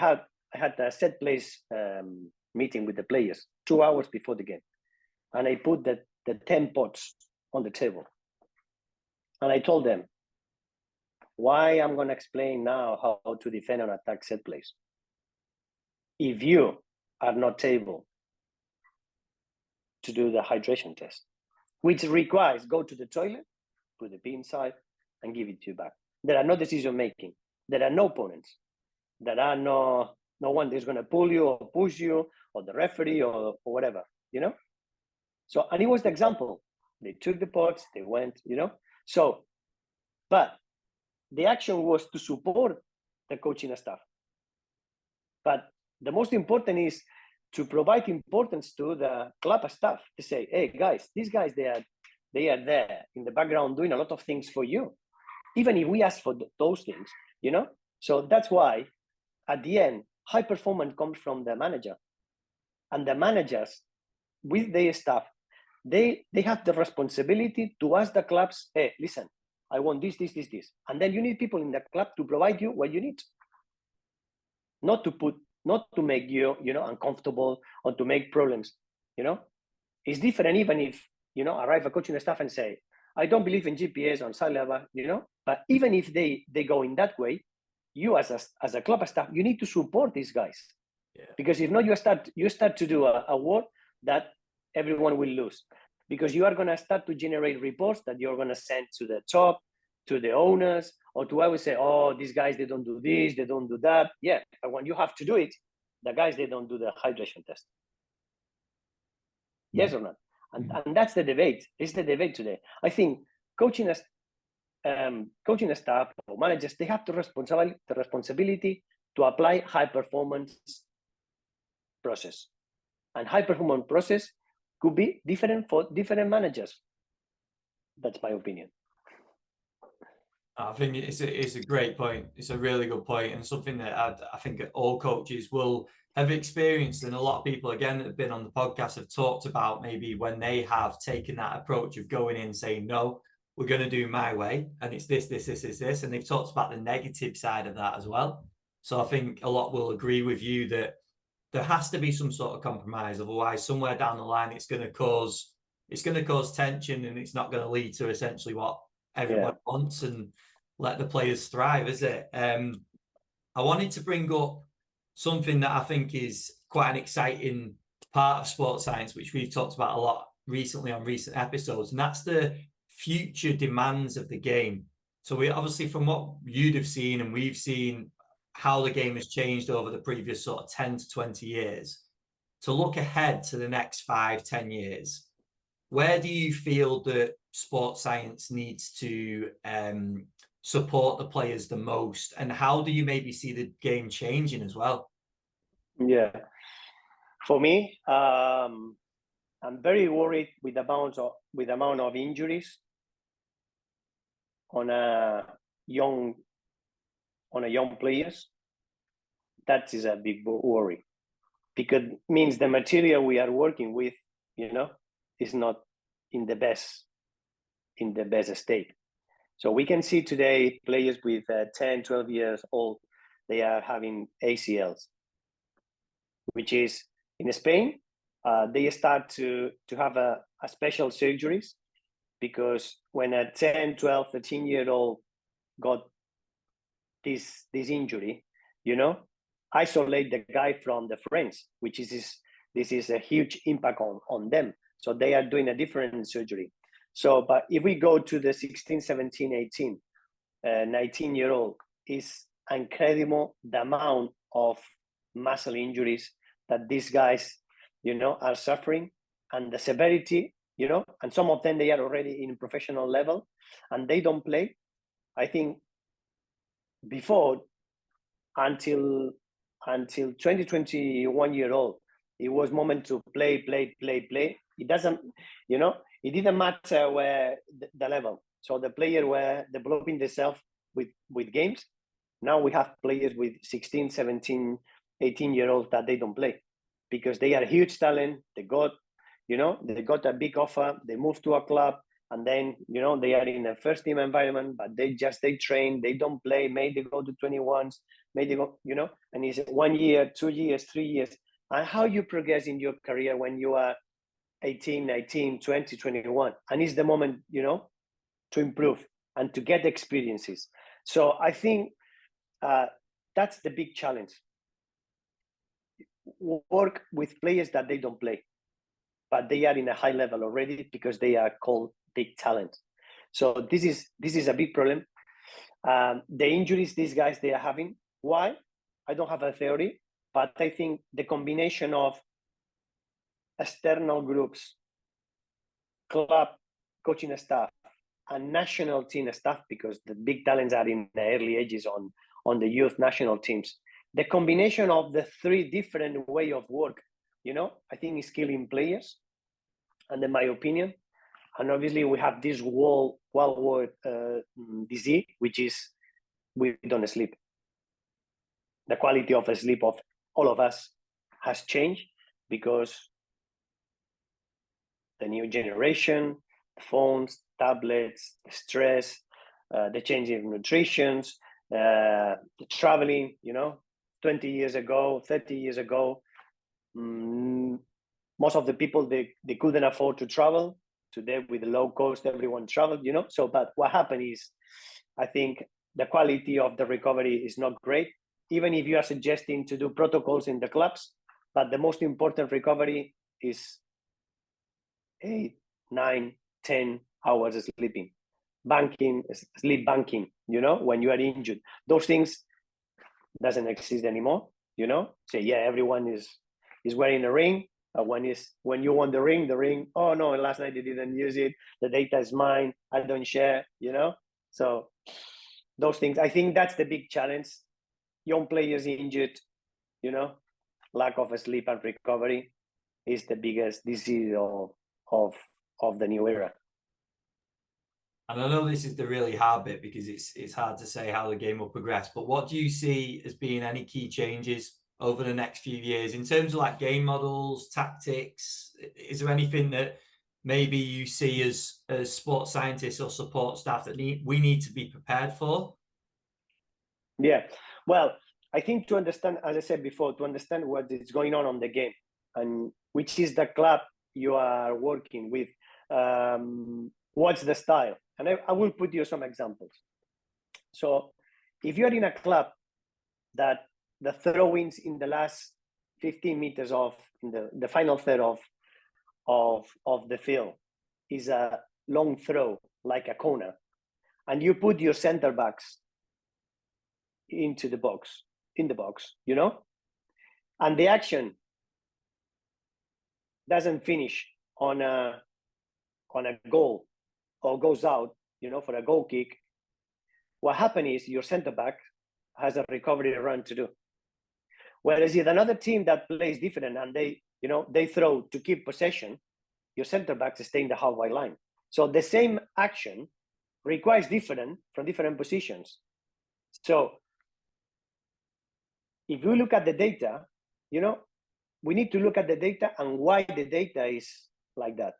had a set place meeting with the players 2 hours before the game. And I put the 10 pots on the table. And I told them why I'm going to explain now how to defend and attack set plays. If you are not able to do the hydration test, which requires go to the toilet, put the pee inside, and give it to you back. There are no decision making. There are no opponents. There are no one that's going to pull you or push you, or the referee or whatever, you know. So, and it was the example. They took the pots, they went, you know. So, but the action was to support the coaching staff. But the most important is to provide importance to the club staff to say, hey guys, these guys, they are there in the background doing a lot of things for you, even if we ask for those things, you know. So that's why at the end, high performance comes from the manager, and the managers with their staff, they have the responsibility to ask the clubs, hey, listen, I want this, and then you need people in the club to provide you what you need, not to make you, you know, uncomfortable or to make problems, you know. It's different even if, you know, arrive a coaching staff and say, I don't believe in GPS on saliva, you know. But even if they go in that way, you as a club staff, you need to support these guys. Yeah. Because if not, you start to do a war that everyone will lose, because you are going to start to generate reports that you're going to send to the top, to the owners, or to always say, oh, these guys, they don't do this, they don't do that. Yeah, but when you have to do it, the guys, they don't do the hydration test. Yes or not? And that's the debate. It's the debate today. I think coaching staff or managers, they have the responsibility to apply high performance process. And high performance process could be different for different managers. That's my opinion. I think it's a great point. It's a really good point, and something that I think all coaches will have experienced, and a lot of people, again, that have been on the podcast have talked about maybe when they have taken that approach of going in saying, no, we're going to do my way, and it's this, and they've talked about the negative side of that as well. So I think a lot will agree with you that there has to be some sort of compromise, otherwise somewhere down the line it's going to cause it's going to cause tension, and it's not going to lead to essentially what everyone wants and let the players thrive, is it? I wanted to bring up something that I think is quite an exciting part of sports science, which we've talked about a lot recently on recent episodes, and that's the future demands of the game. So we obviously, from what you'd have seen and we've seen, how the game has changed over the previous sort of 10 to 20 years. To look ahead to the next 5-10 years, where do you feel that sports science needs to support the players the most, and how do you maybe see the game changing as well? Yeah, for me, I'm very worried with the amount of injuries on a young players. That is a big worry, because it means the material we are working with, is not in the best state. So we can see today players with 10, 12 years old, they are having ACLs, which is in Spain, they start to have a special surgeries, because when a 10, 12, 13-year-old got this injury, isolate the guy from the friends, which is this is a huge impact on them. So they are doing a different surgery. So, but if we go to the 16, 17, 18, 19-year-old, is incredible the amount of muscle injuries that these guys, are suffering, and the severity, and some of them, they are already in professional level and they don't play. I think before, until 2021-year-old, it was moment to play. It doesn't, it didn't matter where the level. So the player were developing themselves with games. Now we have players with 16, 17, 18-year-olds that they don't play, because they are huge talent. They got a big offer. They move to a club, and then, they are in a first team environment, but they train, they don't play. Maybe they go to 21s, maybe they go, and it's 1 year, 2 years, 3 years. And how you progress in your career when you are 18, 19, 20, 21. And it's the moment, to improve and to get experiences. So I think that's the big challenge. Work with players that they don't play, but they are in a high level already, because they are called big talent. So this is a big problem. The injuries these guys, they are having. Why? I don't have a theory, but I think the combination of external groups, club coaching staff, and national team staff, because the big talents are in the early ages on the youth national teams. The combination of the three different way of work, I think is killing players, and in my opinion. And obviously we have this world disease, which is we don't sleep. The quality of sleep of all of us has changed, because the new generation, the phones, tablets, the stress, the change in nutrition, the traveling, 20 years ago, 30 years ago, most of the people, they couldn't afford to travel. Today, with the low cost, everyone traveled, So, but what happened is, I think the quality of the recovery is not great, even if you are suggesting to do protocols in the clubs. But the most important recovery is 8, 9, 10 hours of sleeping. Sleep banking, when you are injured. Those things doesn't exist anymore, So yeah, everyone is wearing a ring. When you want the ring, oh no, last night you didn't use it. The data is mine. I don't share, So those things, I think that's the big challenge. Young players injured, lack of sleep and recovery is the biggest disease of the new era. And I know this is the really hard bit, because it's hard to say how the game will progress, but what do you see as being any key changes over the next few years in terms of like game models, tactics? Is there anything that maybe you see as sports scientists or support staff that we need to be prepared for? Yeah, well, I think to understand, as I said before, to understand what is going on the game, and which is the club you are working with, what's the style? And I will put you some examples. So if you're in a club that the throw-ins in the last 15 meters of in the final third of the field is a long throw like a corner, and you put your center backs in the box, you know, and the action doesn't finish on a goal or goes out, you know, for a goal kick, what happens is your center back has a recovery run to do. Whereas if another team that plays different and they throw to keep possession, your center backs stay in the halfway line. So the same action requires different from different positions. So if you look at the data, you know, we need to look at the data and why the data is like that.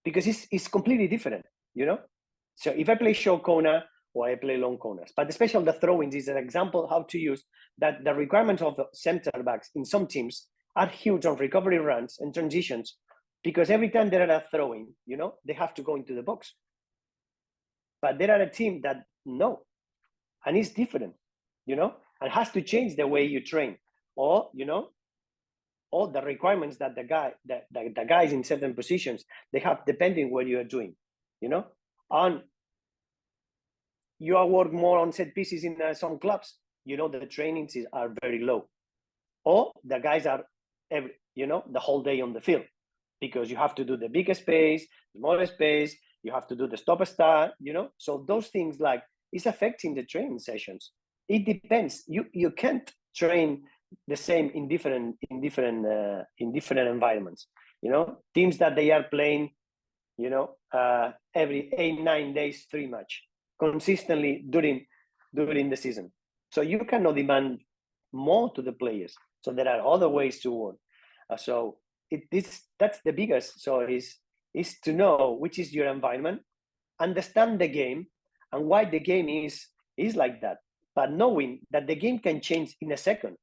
Because it's completely different, you know? So if I play short corner or I play long corners, but especially the throw-ins is an example of how to use that. The requirements of the center backs in some teams are huge on recovery runs and transitions, because every time there are a throw-in, you know, they have to go into the box. But there are a team that no, and it's different, you know, and has to change the way you train, or, you know, all the requirements that the guys in certain positions they have, depending what you are doing, you know. And you are work more on set pieces in some clubs, you know, the trainings are very low, or the guys are the whole day on the field, because you have to do the bigger space, smaller space, you have to do the stop start, you know. So those things, like, it's affecting the training sessions. It depends. You can't train the same in different environments, you know. Teams that they are playing, you know, every 8-9 days 3 match consistently during the season, so you cannot demand more to the players. So there are other ways to work. So that's the biggest. So is to know which is your environment, understand the game and why the game is like that, but knowing that the game can change in a second.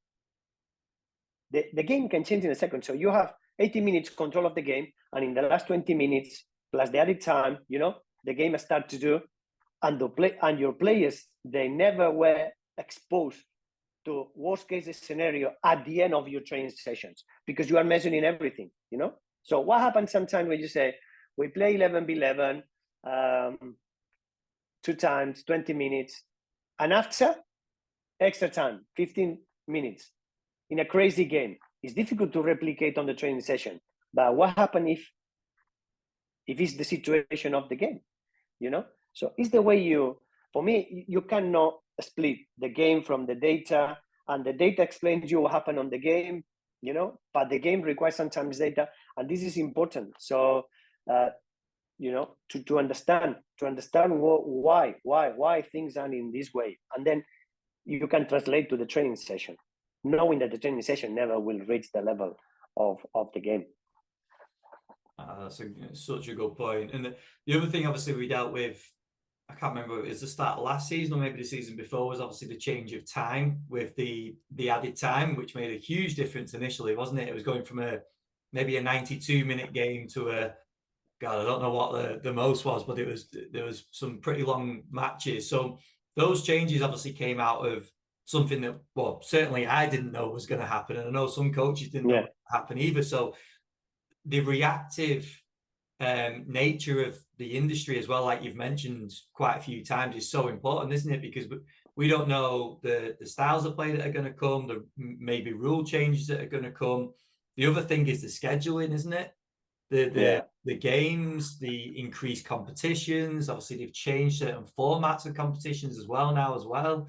The game can change in a second. So you have 80 minutes control of the game, and in the last 20 minutes plus the added time, you know, the game has started to do, and your players, they never were exposed to worst case scenario at the end of your training sessions, because you are measuring everything, you know. So what happens sometimes when you say we play 11v11, 2 times 20 minutes, and after extra time 15 minutes in a crazy game, it's difficult to replicate on the training session. But what happens if it's the situation of the game, you know? So it's the way for me, you cannot split the game from the data, and the data explains you what happened on the game, you know, but the game requires sometimes data, and this is important. So, you know, to understand why things are in this way, and then you can translate to the training session, knowing that the training session never will reach the level of the game. That's such a good point. And the other thing, obviously, we dealt with, I can't remember if it was the start of last season or maybe the season before, was obviously the change of time with the added time, which made a huge difference initially, wasn't it? It was going from maybe a 92-minute game to God, I don't know what the most was, but there was some pretty long matches. So those changes obviously came out of something that, well, certainly I didn't know was going to happen, and I know some coaches didn't know it would happen either. So the reactive nature of the industry as well, like you've mentioned quite a few times, is so important, isn't it? Because we don't know the styles of play that are going to come, the maybe rule changes that are going to come. The other thing is the scheduling, isn't it? The games, the increased competitions. Obviously, they've changed certain formats of competitions as well.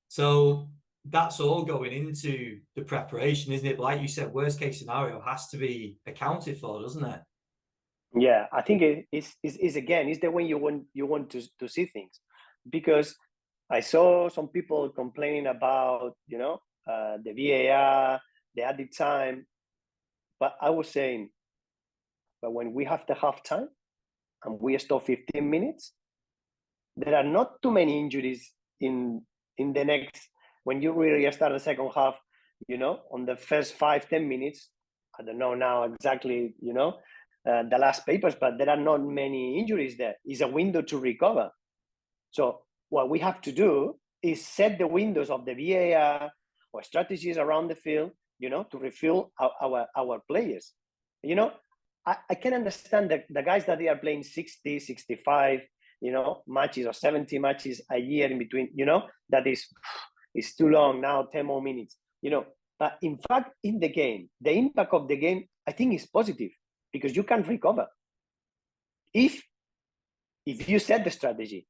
So that's all going into the preparation, isn't it? But like you said, worst case scenario has to be accounted for, doesn't it? Yeah, I think it's the way you want to see things, because I saw some people complaining about, you know, the VAR, the added time, but I was saying, but when we have the half time and we stop 15 minutes, there are not too many injuries in the next, when you really start the second half, you know, on the first 5-10 minutes. I don't know now exactly, you know, the last papers, but there are not many injuries there. It's a window to recover. So what we have to do is set the windows of the VAR or strategies around the field, to refill our players. I can understand the guys that they are playing 60, 65, matches or 70 matches a year in between, that is too long now, 10 more minutes, But in fact, in the game, the impact of the game, I think is positive because you can recover. If you set the strategy,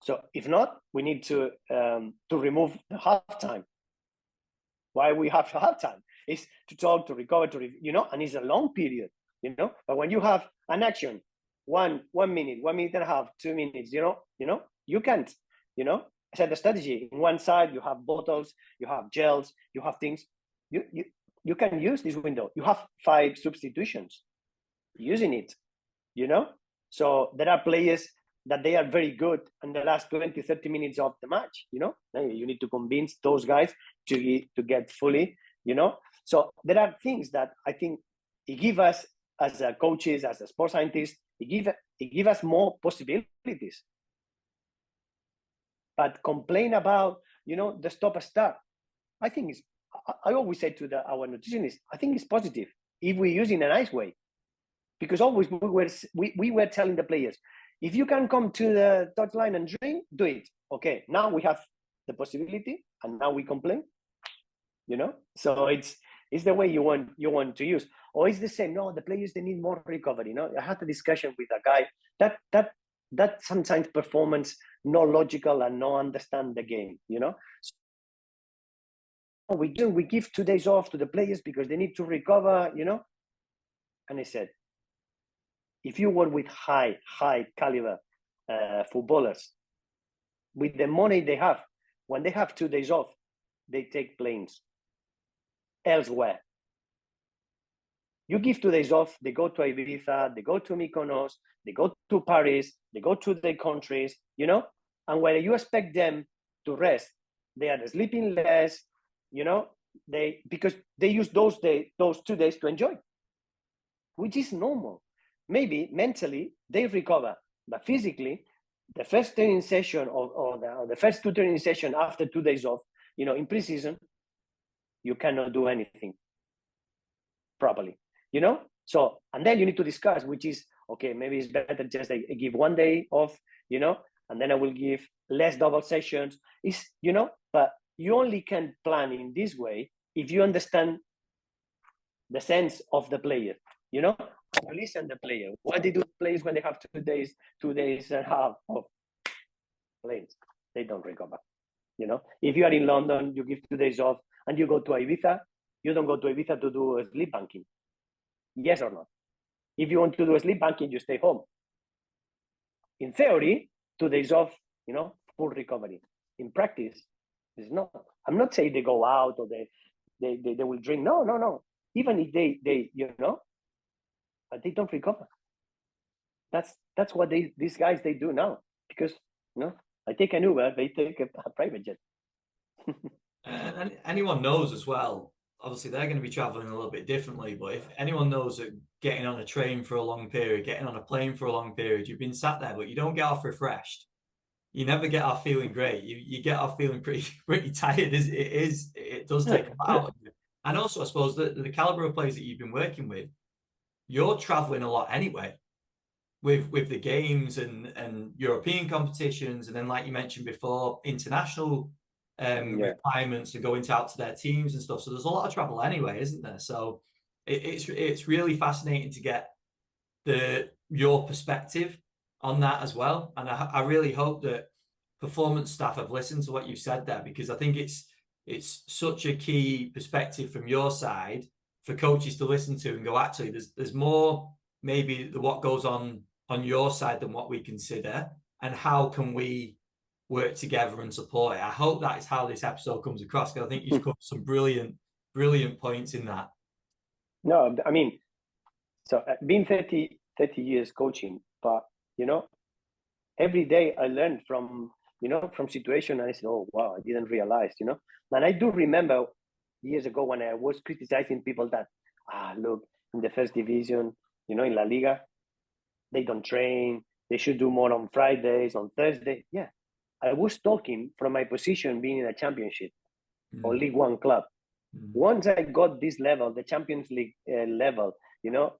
So if not, we need to remove the halftime. Why we have halftime is to talk, to recover, and it's a long period, But when you have an action, one minute, 1 minute and a half, 2 minutes, you can't, set the strategy. In one side, you have bottles, you have gels, you have things. You can use this window. You have 5 substitutions, using it, So there are players that they are very good in the last 20, 30 minutes of the match, You need to convince those guys to get fully, So there are things that I think it give us as a coaches, as a sports scientists, it give us more possibilities. But complain about, the stop-start, I think I always say to our nutritionists, I think it's positive if we use it in a nice way. Because always we were telling the players, if you can come to the touchline and drink, do it. Okay, now we have the possibility, and now we complain. So it's the way you want to use. Or it's the same. No, the players, they need more recovery. I had a discussion with a guy that sometimes performance not logical and not understand the game. So we give 2 days off to the players because they need to recover. And I said, if you work with high caliber footballers, with the money they have, when they have 2 days off, they take planes elsewhere. You give 2 days off, they go to Ibiza, they go to Mykonos, they go to Paris, they go to their countries, and when you expect them to rest, they are sleeping less, because they use those 2 days to enjoy, which is normal. Maybe mentally they recover, but physically, the first training session or the first 2 training sessions after 2 days off, in pre-season, you cannot do anything properly, So, and then you need to discuss, which is, okay, maybe it's better just I give 1 day off, and then I will give less double sessions. But you only can plan in this way if you understand the sense of the player, You listen to the player. What they do players when they have 2 days and a half of planes, they don't recover. If you are in London, you give 2 days off and you go to Ibiza, you don't go to Ibiza to do a sleep banking. Yes or no? If you want to do a sleep banking, you stay home. In theory, 2 days off, full recovery. In practice, it's not. I'm not saying they go out or they will drink. No. Even if they but they don't recover. That's what these guys they do now, because I take an Uber, they take a private jet. And anyone knows as well, obviously they're going to be traveling a little bit differently, but if anyone knows that getting on a train for a long period, getting on a plane for a long period, you've been sat there, but you don't get off refreshed. You never get off feeling great. You get off feeling pretty tired. It does take a lot out of you. And also, I suppose the caliber of players that you've been working with, you're traveling a lot anyway, with the games and European competitions, and then, like you mentioned before, international requirements to go out to their teams and stuff. So there's a lot of travel anyway, isn't there? So it's really fascinating to get your perspective on that as well. And I really hope that performance staff have listened to what you said there, because I think it's such a key perspective from your side for coaches to listen to and go, actually, there's more maybe what goes on your side than what we consider, and how can we work together and support it. I hope that is how this episode comes across, because I think you've got some brilliant points in that. No, I mean, so been 30 years coaching, but every day I learned from situation, and I said, oh wow, I didn't realize, and I do remember years ago when I was criticizing people that look, in the first division in La Liga. They don't train. They should do more on Fridays, on Thursday. Yeah, I was talking from my position being in a championship or League One club. Once I got this level, the Champions League level,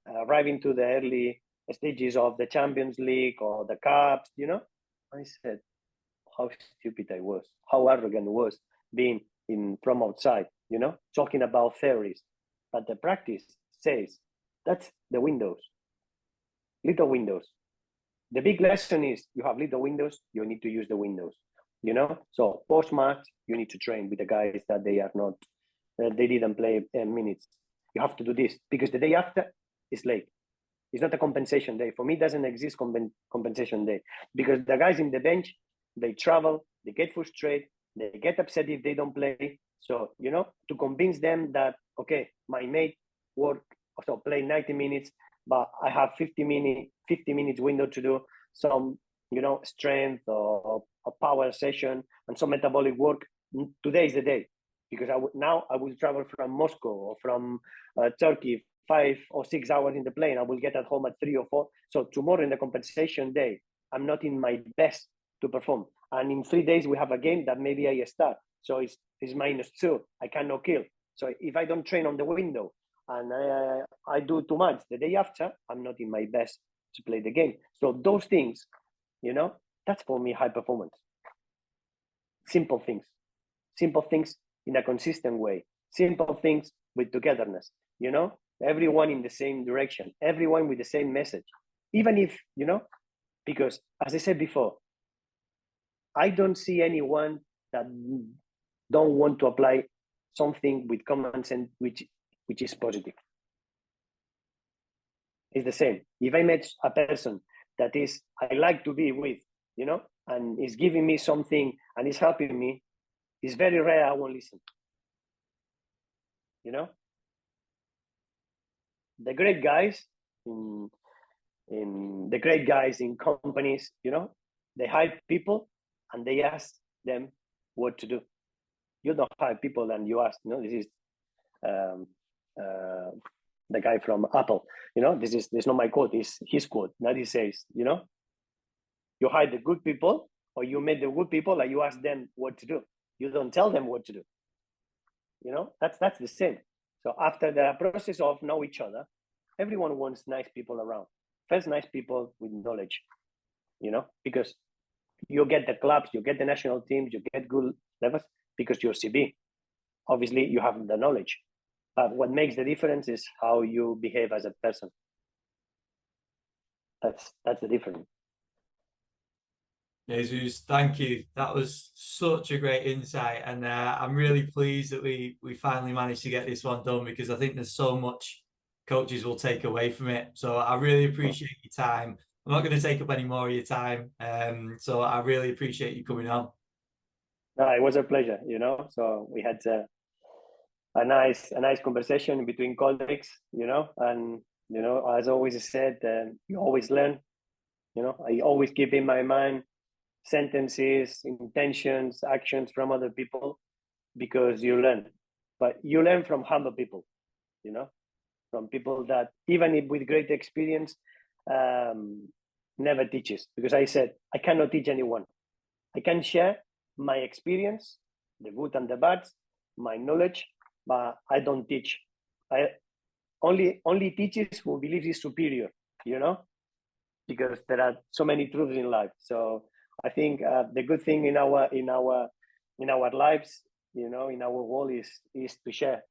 arriving to the early stages of the Champions League or the Cups, I said, how stupid I was, how arrogant I was being from outside, talking about theories. But the practice says that's the windows, little windows. The big lesson is you have little windows, you need to use the windows, So post-match, you need to train with the guys that they are not, they didn't play 10 minutes. You have to do this because the day after is late. It's not a compensation day. For me, it doesn't exist compensation day because the guys in the bench, they travel, they get frustrated, they get upset if they don't play. So, to convince them that, okay, my mate play 90 minutes, but I have 50 minutes window to do some, strength or a power session and some metabolic work. Today is the day because now I will travel from Moscow or from Turkey 5 or 6 hours in the plane. I will get at home at 3 or 4. So tomorrow in the compensation day, I'm not in my best to perform. And in 3 days, we have a game that maybe I start. So it's -2. I cannot kill. So if I don't train on the window and I do too much, the day after, I'm not in my best to play the game. So those things, that's for me high performance. Simple things in a consistent way. Simple things with togetherness, everyone in the same direction, everyone with the same message. Even if, because as I said before, I don't see anyone that don't want to apply something with common sense, which is positive. It's the same. If I met a person that is I like to be with, and is giving me something and is helping me, it's very rare I won't listen. The great guys in companies, they hire people and they ask them what to do. You don't hire people and you ask. This is the guy from Apple. This is not my quote. It's his quote. That he says, you hire the good people, or you meet the good people and you ask them what to do. You don't tell them what to do. That's the same. So after the process of know each other, everyone wants nice people around. First, nice people with knowledge, because you get the clubs, you get the national teams, you get good levels because you're CB. Obviously, you have the knowledge. But what makes the difference is how you behave as a person. That's the difference. Jesus, thank you. That was such a great insight, and I'm really pleased that we finally managed to get this one done because I think there's so much coaches will take away from it. So I really appreciate your time. I'm not going to take up any more of your time, so I really appreciate you coming on. No, it was a pleasure. So we had a nice conversation between colleagues. And as always said, you always learn. I always keep in my mind sentences, intentions, actions from other people because you learn. But you learn from humble people, from people that even if with great experience never teaches. Because I said, I cannot teach anyone. I can share my experience, the good and the bad, my knowledge, but I don't teach. I only teaches who believes is superior, because there are so many truths in life. So I think the good thing in our lives, in our world is to share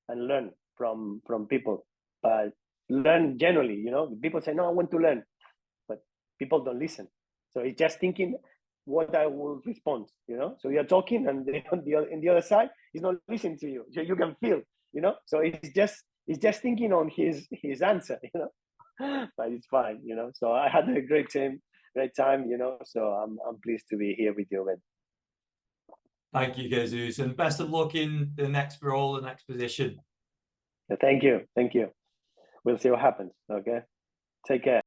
and learn from people, but learn generally. People say, no, I want to learn, but people don't listen. So it's just thinking what I will respond. So you're talking and on the other side is not listening to you. So you can feel, So it's just thinking on his answer, But it's fine, So I had a great time, So I'm pleased to be here with you, man. Thank you, Jesus, and best of luck in the next role, the next position. Thank you. We'll see what happens. Okay, take care.